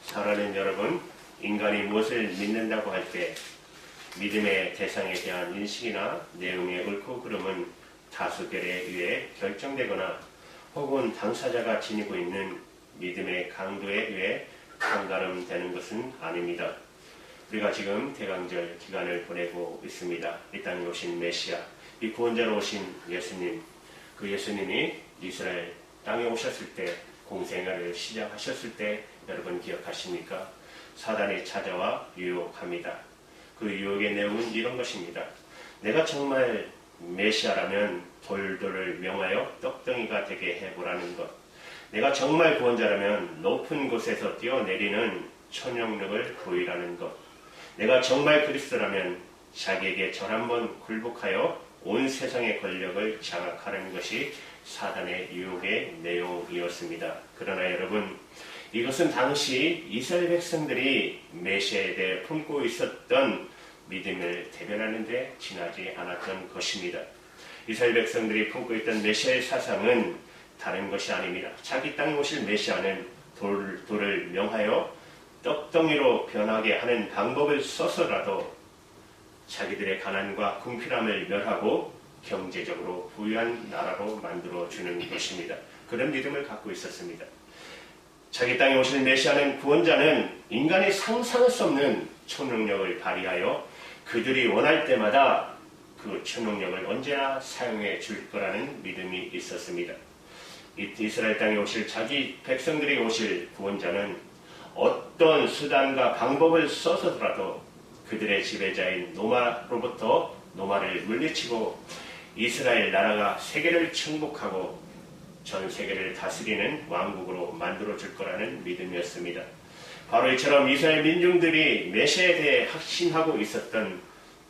사랑하는 여러분, 인간이 무엇을 믿는다고 할 때 믿음의 대상에 대한 인식이나 내용의 옳고 그름은 다수결에 의해 결정되거나 혹은 당사자가 지니고 있는 믿음의 강도에 의해 판가름되는 것은 아닙니다. 우리가 지금 대강절 기간을 보내고 있습니다. 이 땅에 오신 메시아, 이 구원자로 오신 예수님, 그 예수님이 이스라엘 땅에 오셨을 때, 공생애를 시작하셨을 때 여러분 기억하십니까? 사단이 찾아와 유혹합니다. 그 유혹의 내용은 이런 것입니다. 내가 정말 메시아라면 돌들을 명하여 떡덩이가 되게 해보라는 것. 내가 정말 구원자라면 높은 곳에서 뛰어내리는 천연력을 보이라는 것. 내가 정말 그리스도라면 자기에게 절 한번 굴복하여 온 세상의 권력을 장악하는 것이 사단의 유혹의 내용이었습니다. 그러나 여러분, 이것은 당시 이스라엘 백성들이 메시아에 대해 품고 있었던 믿음을 대변하는 데 지나지 않았던 것입니다. 이스라엘 백성들이 품고 있던 메시아의 사상은 다른 것이 아닙니다. 자기 땅에 오실 메시아는 돌을 명하여 떡덩이로 변하게 하는 방법을 써서라도 자기들의 가난과 궁핍함을 멸하고 경제적으로 부유한 나라로 만들어주는 것입니다. 그런 믿음을 갖고 있었습니다. 자기 땅에 오실 메시아는, 구원자는 인간이 상상할 수 없는 초능력을 발휘하여 그들이 원할 때마다 그 초능력을 언제나 사용해 줄 거라는 믿음이 있었습니다. 이스라엘 땅에 오실 자기 백성들이 오실 구원자는 어떤 수단과 방법을 써서라도 그들의 지배자인 로마로부터 로마를 물리치고 이스라엘 나라가 세계를 정복하고 전 세계를 다스리는 왕국으로 만들어줄 거라는 믿음이었습니다. 바로 이처럼 이스라엘 민중들이 메시아에 대해 확신하고 있었던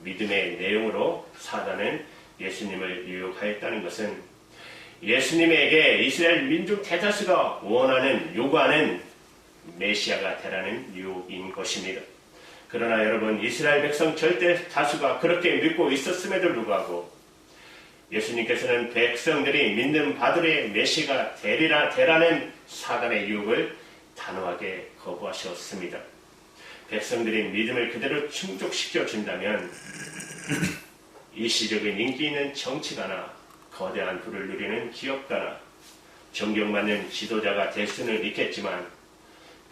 믿음의 내용으로 사단은 예수님을 유혹하였다는 것은 예수님에게 이스라엘 민족 대다수가 원하는, 요구하는 메시아가 되라는 유혹인 것입니다. 그러나 여러분, 이스라엘 백성 절대 다수가 그렇게 믿고 있었음에도 불구하고 예수님께서는 백성들이 믿는 바들의 메시아가 되라는 사단의 유혹을 단호하게 거부하셨습니다. 백성들이 믿음을 그대로 충족시켜 준다면 일시적인 인기 있는 정치가나 거대한 부를 누리는 기업가나 존경받는 지도자가 될 수는 있겠지만,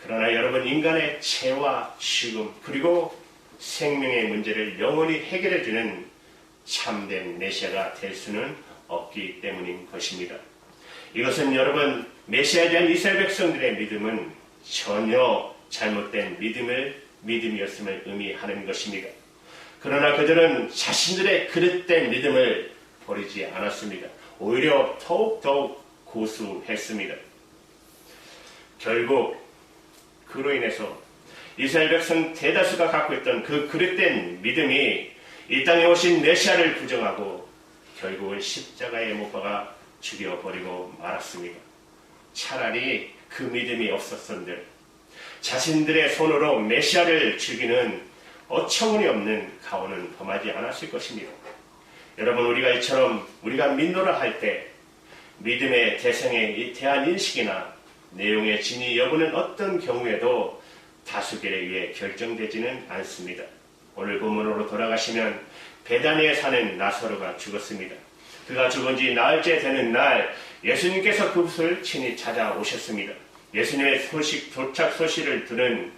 그러나 여러분, 인간의 죄와 죽음 그리고 생명의 문제를 영원히 해결해주는 참된 메시아가 될 수는 없기 때문인 것입니다. 이것은 여러분, 메시아에 대한 이스라엘 백성들의 믿음은 전혀 잘못된 믿음이었음을 의미하는 것입니다. 그러나 그들은 자신들의 그릇된 믿음을 버리지 않았습니다. 오히려 더욱 고수했습니다. 결국 그로 인해서 이스라엘 백성 대다수가 갖고 있던 그 그릇된 믿음이 이 땅에 오신 메시아를 부정하고 결국은 십자가에 못 박아 죽여버리고 말았습니다. 차라리 그 믿음이 없었던들 자신들의 손으로 메시아를 죽이는 어처구니없는 가오는 범하지 않았을 것입니다. 여러분, 우리가 이처럼 우리가 믿노라 할 때 믿음의 대상에 대한 인식이나 내용의 진위 여부는 어떤 경우에도 다수결에 의해 결정되지는 않습니다. 오늘 본문으로 돌아가시면 베다니에 사는 나사로가 죽었습니다. 그가 죽은 지 나흘째 되는 날 예수님께서 그곳을 친히 찾아오셨습니다. 예수님의 도착 소식을 들은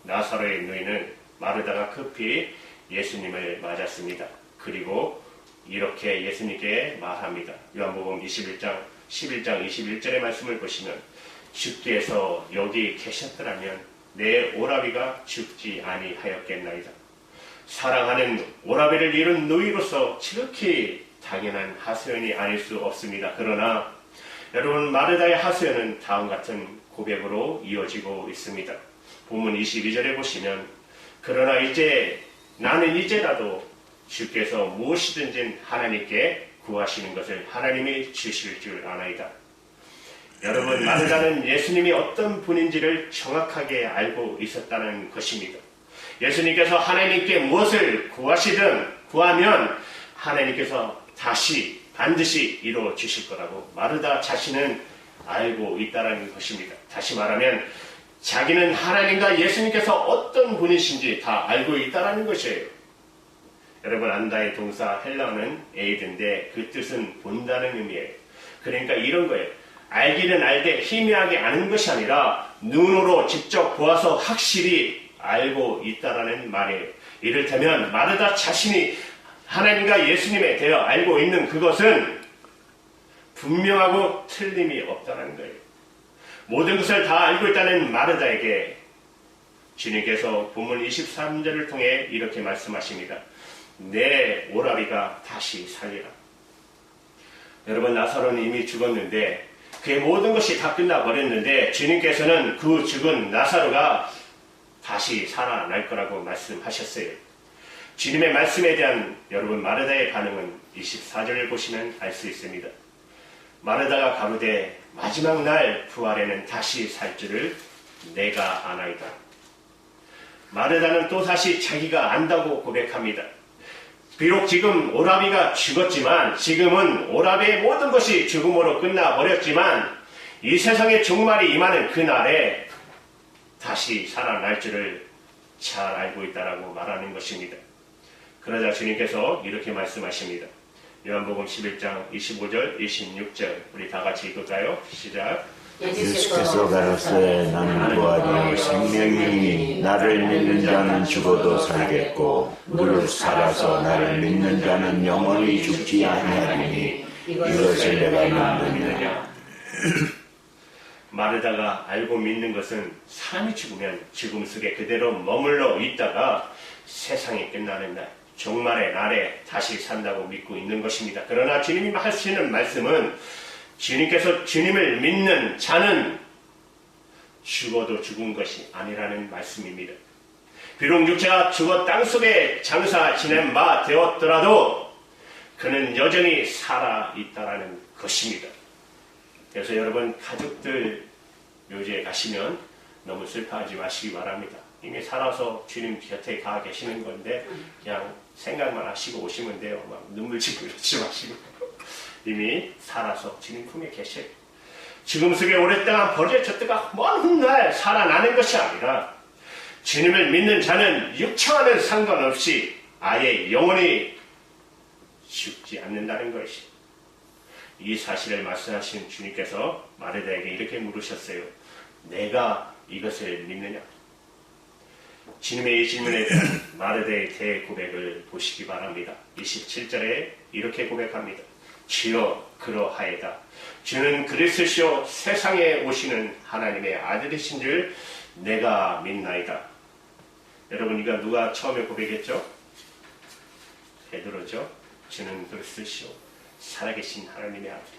나사로의 누이는 마르다가 급히 예수님을 맞았습니다. 그리고 이렇게 예수님께 말합니다. 요한복음 11장 21절의 말씀을 보시면, 주께서 여기 계셨더라면 내 오라비가 죽지 아니하였겠나이다. 사랑하는 오라비를 잃은 누이로서 지극히 당연한 하소연이 아닐 수 없습니다. 그러나 여러분, 마르다의 하소연은 다음 같은 고백으로 이어지고 있습니다. 본문 22절에 보시면, 그러나 나는 이제라도 주께서 무엇이든지 하나님께 구하시는 것을 하나님이 주실 줄 아나이다. 여러분, 마르다는 예수님이 어떤 분인지를 정확하게 알고 있었다는 것입니다. 예수님께서 하나님께 무엇을 구하면 하나님께서 반드시 이루어 주실 거라고 마르다 자신은 알고 있다는 것입니다. 다시 말하면 자기는 하나님과 예수님께서 어떤 분이신지 다 알고 있다라는 것이에요. 여러분, 안다의 동사 헬라어는 에이드인데 그 뜻은 본다는 의미예요. 그러니까 이런 거예요. 알기는 알되 희미하게 아는 것이 아니라 눈으로 직접 보아서 확실히 알고 있다라는 말이에요. 이를테면 마르다 자신이 하나님과 예수님에 대해 알고 있는 그것은 분명하고 틀림이 없다는 거예요. 모든 것을 다 알고 있다는 마르다에게 주님께서 본문 23절을 통해 이렇게 말씀하십니다. 내 오라비가 다시 살리라. 여러분, 나사로는 이미 죽었는데 그의 모든 것이 다 끝나버렸는데 주님께서는 그 죽은 나사로가 다시 살아날 거라고 말씀하셨어요. 주님의 말씀에 대한 여러분 마르다의 반응은 24절을 보시면 알 수 있습니다. 마르다가 가로되 마지막 날 부활에는 다시 살 줄을 내가 아나이다. 마르다는 또다시 자기가 안다고 고백합니다. 비록 지금 오라비가 죽었지만 지금은 오라비의 모든 것이 죽음으로 끝나버렸지만 이 세상의 종말이 임하는 그날에 다시 살아날 줄을 잘 알고 있다라고 말하는 것입니다. 그러자 주님께서 이렇게 말씀하십니다. 요한복음 11장 25절 26절 우리 다 같이 읽을까요? 시작. 예수께서 가라사대 나는 부활이요 생명이니 나를 믿는 자는 죽어도 살겠고 무릇 살아서 나를 믿는 자는 영원히 죽지 아니하리니 이것을 내가 믿느냐. 마르다가 알고 믿는 것은 사람이 죽으면 죽음 속에 그대로 머물러 있다가 세상이 끝나는 날 종말의 날에 다시 산다고 믿고 있는 것입니다. 그러나 주님이 하시는 말씀은 주님께서 주님을 믿는 자는 죽어도 죽은 것이 아니라는 말씀입니다. 비록 육체가 죽어 땅속에 장사 지낸 바 되었더라도 그는 여전히 살아있다라는 것입니다. 그래서 여러분 가족들 묘지에 가시면 너무 슬퍼하지 마시기 바랍니다. 이미 살아서 주님 곁에 가 계시는 건데 그냥 생각만 하시고 오시면 돼요. 막 눈물 짓고 이러지 마시고 이미 살아서 주님 품에 계셔요. 죽음 속에 오랫동안 버려졌다가 먼 훗날 살아나는 것이 아니라 주님을 믿는 자는 육체와는 상관없이 아예 영원히 죽지 않는다는 것이 이 사실을 말씀하신 주님께서 마르다에게 이렇게 물으셨어요. 내가 이것을 믿느냐? 주님의 이 질문에 대한 마르다의 대고백을 보시기 바랍니다. 27절에 이렇게 고백합니다. 주여 그러하이다. 주는 그리스도시요 세상에 오시는 하나님의 아들이신 줄 내가 믿나이다. 여러분 이거 누가 처음에 고백했죠? 베드로죠. 주는 그리스도시요 살아계신 하나님의 아들이다.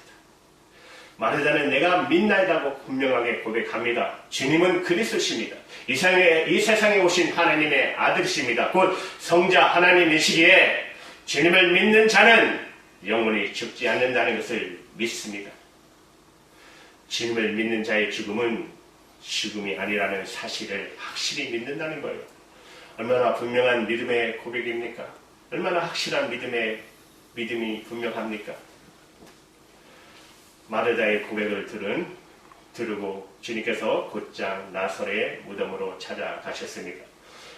마르다는 내가 믿나이다고 분명하게 고백합니다. 주님은 그리스도십니다. 이 세상에 오신 하나님의 아들이십니다. 곧 성자 하나님이시기에 주님을 믿는 자는 영원히 죽지 않는다는 것을 믿습니다. 주님을 믿는 자의 죽음은 죽음이 아니라는 사실을 확실히 믿는다는 거예요. 얼마나 분명한 믿음의 고백입니까? 얼마나 확실한 믿음이 분명합니까? 마르다의 고백을 들으고 주님께서 곧장 나사렛의 무덤으로 찾아가셨습니다.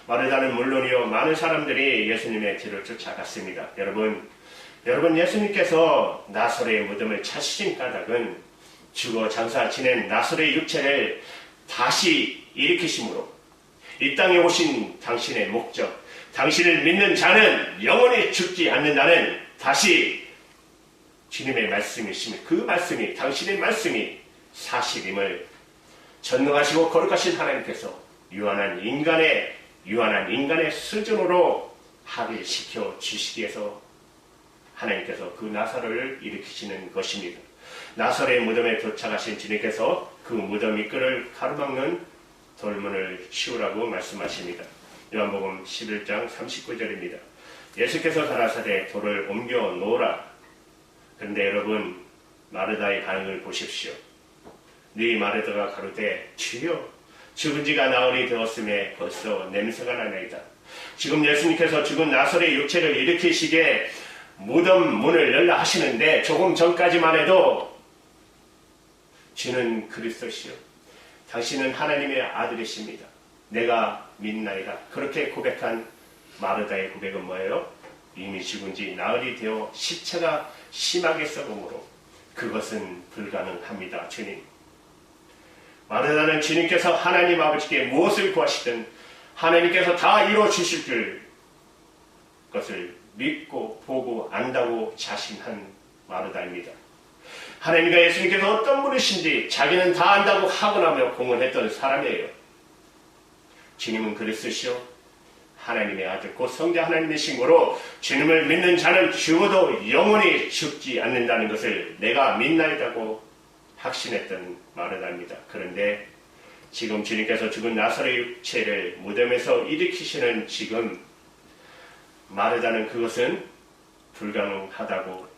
마르다는 물론이요 많은 사람들이 예수님의 뒤를 쫓아갔습니다. 여러분 예수님께서 나사렛의 무덤을 찾으신 까닭은 죽어 장사 지낸 나사렛의 육체를 다시 일으키심으로 이 땅에 오신 당신의 목적, 당신을 믿는 자는 영원히 죽지 않는다는 다시 주님의 말씀이시며 그 말씀이 당신의 말씀이 사실임을 전능하시고 거룩하신 하나님께서 유한한 인간의 수준으로 합의시켜 주시기 위해서 하나님께서 그 나사로를 일으키시는 것입니다. 나사로의 무덤에 도착하신 주님께서 그 무덤 입구를 가로막는 돌문을 치우라고 말씀하십니다. 요한복음 11장 39절입니다. 예수께서 가라사대 돌을 옮겨 놓으라. 그런데 여러분 마르다의 반응을 보십시오. 네 마르다가 가로되 주여 죽은 지가 나흘이 되었음에 벌써 냄새가 나나이다. 지금 예수님께서 죽은 나사렛의 육체를 일으키시게 무덤 문을 열라 하시는데 조금 전까지만 해도 주는 그리스도시요 당신은 하나님의 아들이십니다. 내가 믿나이다. 그렇게 고백한 마르다의 고백은 뭐예요? 이미 죽은 지 나흘이 되어 시체가 심하게 썩음으로 그것은 불가능합니다. 주님. 마르다는 주님께서 하나님 아버지께 무엇을 구하시든 하나님께서 다 이루어 주실 것을 믿고 보고 안다고 자신한 마르다입니다. 하나님과 예수님께서 어떤 분이신지 자기는 다 안다고 하고나며 공언했던 사람이에요. 주님은 그랬으시오. 하나님의 아들 곧 성자 하나님이신 거로 주님을 믿는 자는 죽어도 영원히 죽지 않는다는 것을 내가 믿나이다고 확신했던 마르다입니다. 그런데 지금 주님께서 죽은 나사로의 육체를 무덤에서 일으키시는 지금 마르다는 그것은 불가능하다고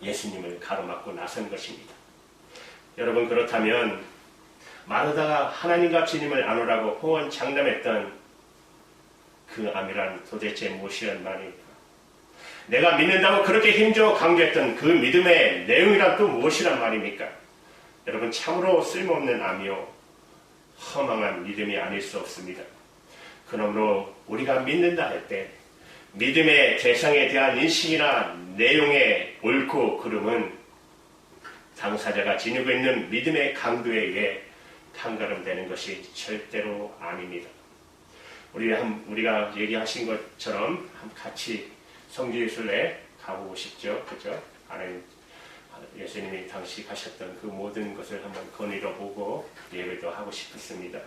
예수님을 가로막고 나선 것입니다. 여러분, 그렇다면 마르다가 하나님과 주님을 안오라고 호언장담했던 그 암이란 도대체 무엇이란 말입니까? 내가 믿는다고 그렇게 힘주어 강조했던 그 믿음의 내용이란 또 무엇이란 말입니까? 여러분, 참으로 쓸모없는 암이요 허망한 믿음이 아닐 수 없습니다. 그러므로 우리가 믿는다 할 때 믿음의 대상에 대한 인식이나 내용의 옳고 그름은 당사자가 지니고 있는 믿음의 강도에 의해 판가름되는 것이 절대로 아닙니다. 우리가 얘기하신 것처럼 같이 성지순례 가보고 싶죠. 그죠? 예수님이 당시 가셨던 그 모든 것을 한번 거닐어 보고 예배도 하고 싶었습니다.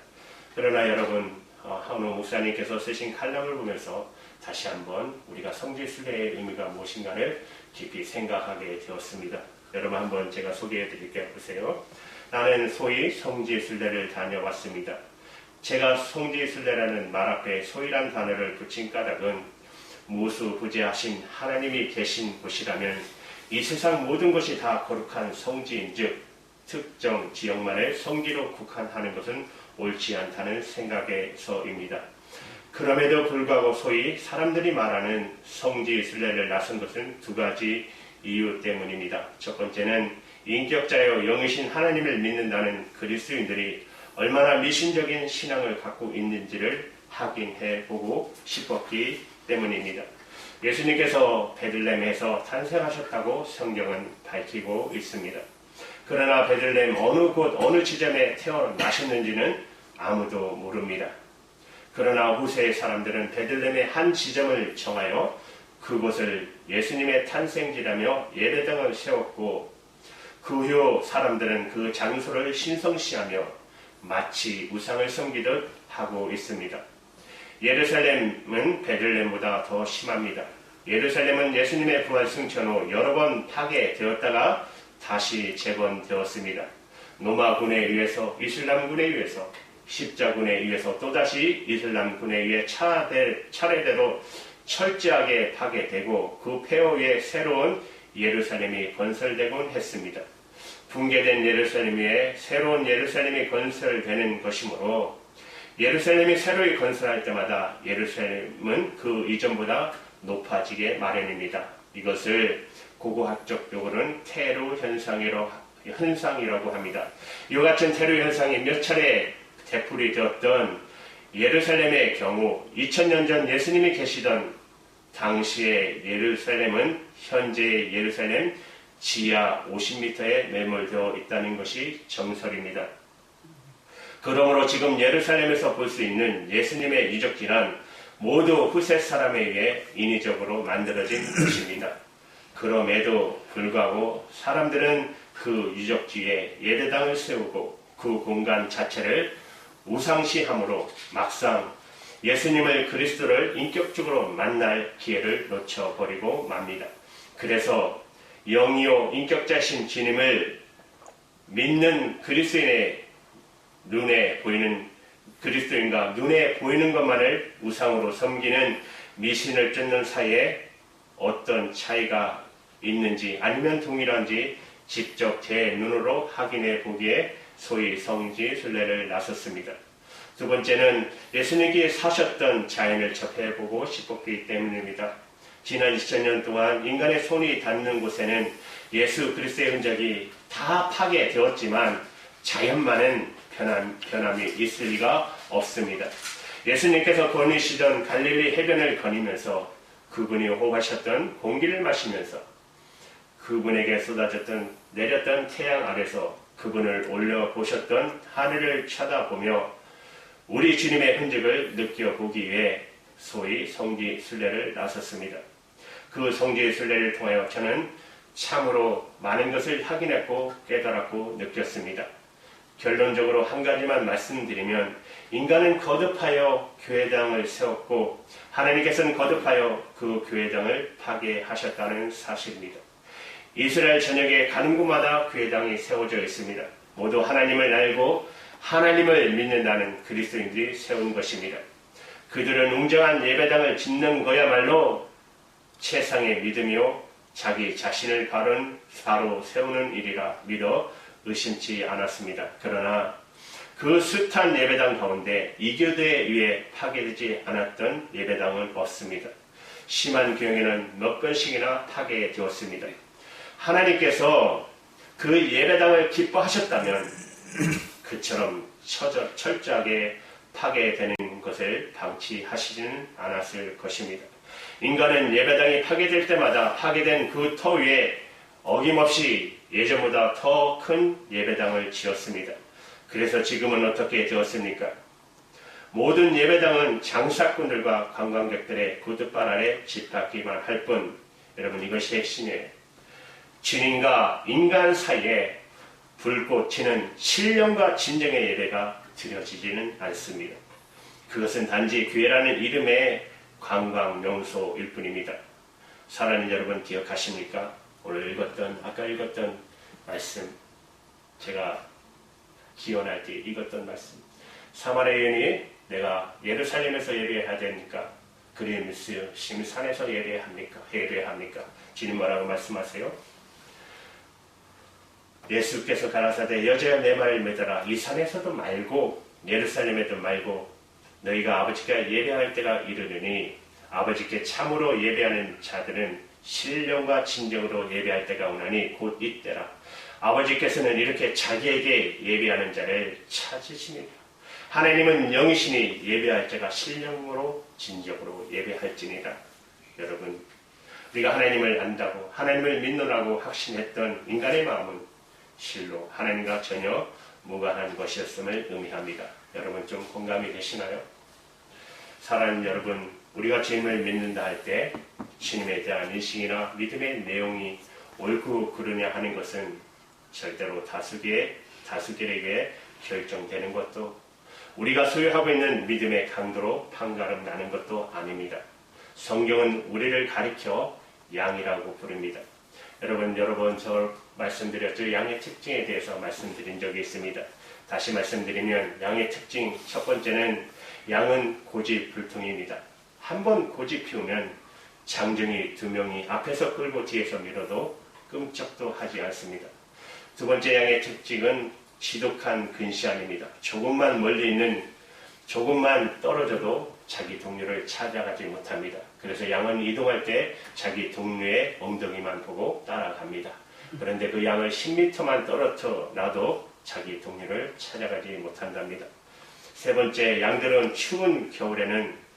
그러나 여러분, 한우 목사님께서 쓰신 칼럼을 보면서 다시 한번 우리가 성지순례의 의미가 무엇인가를 깊이 생각하게 되었습니다. 여러분, 한번 제가 소개해 드릴게요. 보세요. 나는 소위 성지순례를 다녀왔습니다. 제가 성지순례라는 말 앞에 소위란 단어를 붙인 까닭은 무수부재하신 하나님이 계신 곳이라면 이 세상 모든 것이 다 거룩한 성지인즉 특정 지역만을 성지로 국한하는 것은 옳지 않다는 생각에서입니다. 그럼에도 불구하고 소위 사람들이 말하는 성지순례를 나선 것은 두 가지 이유 때문입니다. 첫 번째는 인격자여 영이신 하나님을 믿는다는 그리스도인들이 얼마나 미신적인 신앙을 갖고 있는지를 확인해 보고 싶었기 때문입니다. 예수님께서 베들레헴에서 탄생하셨다고 성경은 밝히고 있습니다. 그러나 베들레헴 어느 곳 어느 지점에 태어나셨는지는 아무도 모릅니다. 그러나 후세의 사람들은 베들레헴의 한 지점을 정하여 그곳을 예수님의 탄생지라며 예배당을 세웠고 그 후 사람들은 그 장소를 신성시하며 마치 우상을 섬기듯 하고 있습니다. 예루살렘은 베들레헴보다 더 심합니다. 예루살렘은 예수님의 부활 승천 후 여러 번 파괴되었다가 다시 재건되었습니다. 로마군에 의해서, 이슬람군에 의해서, 십자군에 의해서 또다시 이슬람군에 의해 차례대로 철저하게 파괴되고 그 폐허 위에 새로운 예루살렘이 건설되곤 했습니다. 붕괴된 예루살렘 위에 새로운 예루살렘이 건설되는 것이므로 예루살렘이 새로이 건설할 때마다 예루살렘은 그 이전보다 높아지게 마련입니다. 이것을 고고학적 용어로는 테루 현상이라고 합니다. 이와 같은 테루 현상이 몇 차례 되풀이 되었던 예루살렘의 경우 2000년 전 예수님이 계시던 당시의 예루살렘은 현재의 예루살렘 지하 50m에 매몰되어 있다는 것이 정설입니다. 그러므로 지금 예루살렘에서 볼 수 있는 예수님의 유적지는 모두 후세 사람에 의해 인위적으로 만들어진 것입니다. 그럼에도 불구하고 사람들은 그 유적지에 예배당을 세우고 그 공간 자체를 우상시함으로 막상 예수님을 그리스도를 인격적으로 만날 기회를 놓쳐버리고 맙니다. 그래서 영이요 인격자신 주님을 믿는 그리스도인의 눈에 보이는 그리스도인과 눈에 보이는 것만을 우상으로 섬기는 미신을 쫓는 사이에 어떤 차이가 있는지 아니면 동일한지 직접 제 눈으로 확인해 보기에 소위 성지순례를 나섰습니다. 두 번째는 예수님께 사셨던 자연을 접해보고 싶었기 때문입니다. 지난 2000년 동안 인간의 손이 닿는 곳에는 예수 그리스도의 흔적이 다 파괴되었지만 자연만은 변함이 있을 리가 없습니다. 예수님께서 거니시던 갈릴리 해변을 거니면서 그분이 호흡하셨던 공기를 마시면서 그분에게 내렸던 태양 아래서 그분을 올려보셨던 하늘을 쳐다보며 우리 주님의 흔적을 느껴보기 위해 소위 성지순례를 나섰습니다. 그 성지순례를 통하여 저는 참으로 많은 것을 확인했고 깨달았고 느꼈습니다. 결론적으로 한 가지만 말씀드리면 인간은 거듭하여 교회당을 세웠고 하나님께서는 거듭하여 그 교회당을 파괴하셨다는 사실입니다. 이스라엘 전역에 가는 곳마다 교회당이 세워져 있습니다. 모두 하나님을 알고 하나님을 믿는다는 그리스도인들이 세운 것입니다. 그들은 웅장한 예배당을 짓는 거야말로 최상의 믿음이요 자기 자신을 바로 세우는 일이라 믿어 의심치 않았습니다. 그러나 그 숱한 예배당 가운데 이교도에 의해 파괴되지 않았던 예배당은 없습니다. 심한 경우에는 몇 번씩이나 파괴되었습니다. 하나님께서 그 예배당을 기뻐하셨다면 그처럼 철저하게 파괴되는 것을 방치하시지는 않았을 것입니다. 인간은 예배당이 파괴될 때마다 파괴된 그 터 위에 어김없이 예전보다 더 큰 예배당을 지었습니다. 그래서 지금은 어떻게 되었습니까? 모든 예배당은 장사꾼들과 관광객들의 구두발 아래 집합기만 할 뿐, 여러분 이것이 핵심이에요. 주님과 인간 사이에 불꽃 튀는 신령과 진정의 예배가 드려지지는 않습니다. 그것은 단지 교회라는 이름의 관광 명소일 뿐입니다. 사랑하는 여러분 기억하십니까? 오늘 아까 읽었던 말씀, 제가 기원할 때 읽었던 말씀. 사마리아 여인이 내가 예루살렘에서 예배해야 되니까 그리스 심산에서 예배합니까? 주님 뭐라고 말씀하세요? 예수께서 가라사대 여자여 내 말을 믿어라. 이 산에서도 말고 예루살렘에도 말고 너희가 아버지께 예배할 때가 이르느니 아버지께 참으로 예배하는 자들은 신령과 진정으로 예배할 때가 오나니 곧 이때라. 아버지께서는 이렇게 자기에게 예배하는 자를 찾으시니라. 하나님은 영이시니 예배할 자가 신령으로 진정으로 예배할지니라. 여러분 우리가 하나님을 안다고 하나님을 믿노라고 확신했던 인간의 마음은 실로 하나님과 전혀 무관한 것이었음을 의미합니다. 여러분 좀 공감이 되시나요? 사랑하는 여러분, 우리가 주님을 믿는다 할 때 주님에 대한 인식이나 믿음의 내용이 옳고 그르냐 하는 것은 절대로 다수결에게 결정되는 것도 우리가 소유하고 있는 믿음의 강도로 판가름 나는 것도 아닙니다. 성경은 우리를 가리켜 양이라고 부릅니다. 여러분 여러 번 저 말씀드렸죠. 양의 특징에 대해서 말씀드린 적이 있습니다. 다시 말씀드리면 양의 특징 첫 번째는 양은 고집불통입니다. 한번 고집 피우면 장정이 2명이 앞에서 끌고 뒤에서 밀어도 끔찍도 하지 않습니다. 두 번째 양의 특징은 지독한 근시함입니다. 조금만 떨어져도 자기 동료를 찾아가지 못합니다. 그래서 양은 이동할 때 자기 동료의 엉덩이만 보고 따라갑니다. 그런데 그 양을 10m만 떨어져 놔도 자기 동료를 찾아가지 못한답니다. 세 번째, 양들은 추운 겨울에는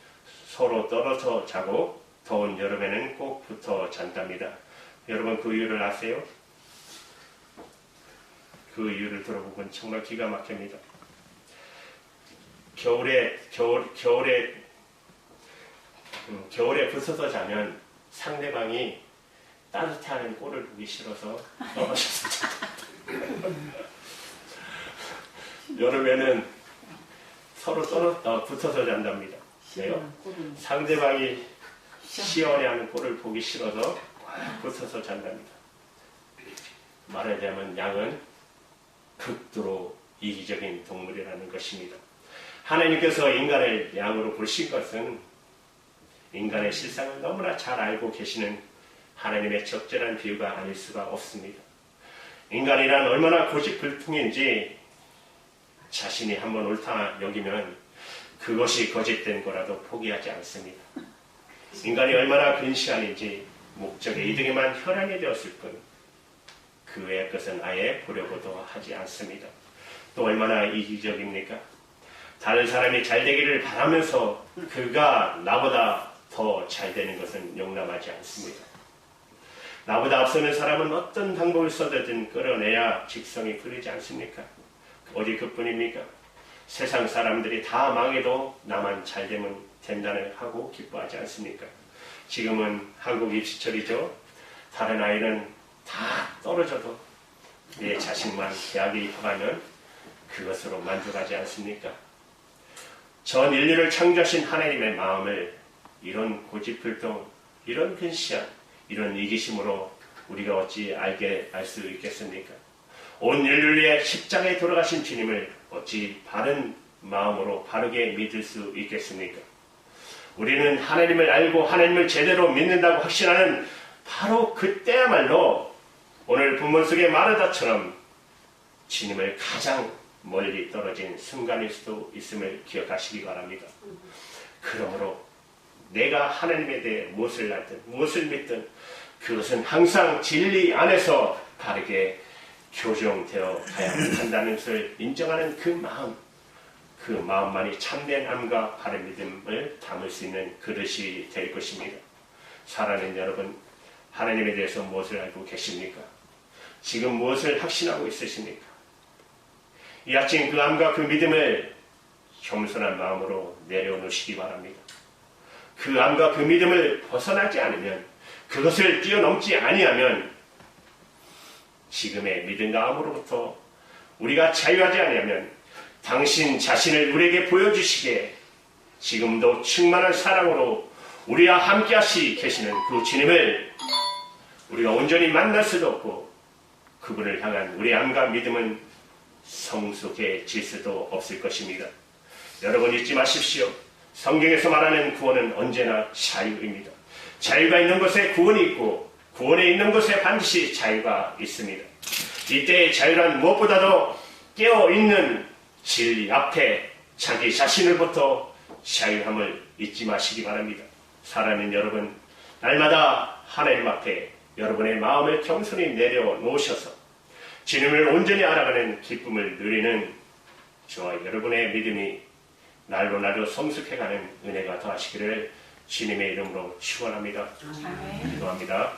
서로 떨어져 자고 더운 여름에는 꼭 붙어 잔답니다. 여러분 그 이유를 아세요? 그 이유를 들어보면 정말 기가 막힙니다. 겨울에 붙어서 자면 상대방이 따뜻해하는 꼴을 보기 싫어서 떨어져서 여름에는 서로 붙어서 잔답니다. 왜요? 상대방이 시원해하는 꼴을 보기 싫어서 붙어서 잔답니다. 말하자면 양은 극도로 이기적인 동물이라는 것입니다. 하나님께서 인간을 양으로 보신 것은 인간의 실상을 너무나 잘 알고 계시는 하나님의 적절한 비유가 아닐 수가 없습니다. 인간이란 얼마나 고집불통인지 자신이 한번 옳다 여기면 그것이 거짓된 거라도 포기하지 않습니다. 인간이 얼마나 근시한인지 목적에 이득에만 혈안이 되었을 뿐 그 외의 것은 아예 보려고도 하지 않습니다. 또 얼마나 이기적입니까? 다른 사람이 잘 되기를 바라면서 그가 나보다 더 잘 되는 것은 용납하지 않습니다. 나보다 앞서는 사람은 어떤 방법을 써든 끌어내야 직성이 풀리지 않습니까? 어디 그뿐입니까? 세상 사람들이 다 망해도 나만 잘 되면 된다는 하고 기뻐하지 않습니까? 지금은 한국 입시철이죠. 다른 아이는 다 떨어져도 내 자식만 대학에 입학하면 그것으로 만족하지 않습니까? 전 인류를 창조하신 하나님의 마음을 이런 고집불통, 이런 근시한, 이런 이기심으로 우리가 어찌 알 수 있겠습니까? 온 인류를 위해 십자가에 돌아가신 주님을 어찌 바른 마음으로 바르게 믿을 수 있겠습니까? 우리는 하나님을 알고 하나님을 제대로 믿는다고 확신하는 바로 그때야말로 오늘 본문 속의 마르다처럼 주님을 가장 멀리 떨어진 순간일 수도 있음을 기억하시기 바랍니다. 그러므로 내가 하나님에 대해 무엇을 알든 무엇을 믿든 그것은 항상 진리 안에서 바르게 교정되어 가야 한다는 것을 인정하는 그 마음만이 참된 암과 바른 믿음을 담을 수 있는 그릇이 될 것입니다. 사랑하는 여러분, 하나님에 대해서 무엇을 알고 계십니까? 지금 무엇을 확신하고 있으십니까? 이 아침 그 암과 그 믿음을 겸손한 마음으로 내려놓으시기 바랍니다. 그 암과 그 믿음을 벗어나지 않으면, 그것을 뛰어넘지 아니하면 지금의 믿음과 암으로부터 우리가 자유하지 아니하면 당신 자신을 우리에게 보여주시기에 지금도 충만한 사랑으로 우리와 함께 하시 계시는 그 주님을 우리가 온전히 만날 수도 없고 그분을 향한 우리 암과 믿음은 성숙해질 수도 없을 것입니다. 여러분 잊지 마십시오. 성경에서 말하는 구원은 언제나 자유입니다. 자유가 있는 곳에 구원이 있고 구원에 있는 곳에 반드시 자유가 있습니다. 이때의 자유란 무엇보다도 깨어있는 진리 앞에 자기 자신을부터 자유함을 잊지 마시기 바랍니다. 사랑하는 여러분, 날마다 하나님 앞에 여러분의 마음을 겸손히 내려놓으셔서 주님을 온전히 알아가는 기쁨을 누리는 저와 여러분의 믿음이 날로 날로 성숙해가는 은혜가 더하시기를 주님의 이름으로 축원합니다. 기도합니다.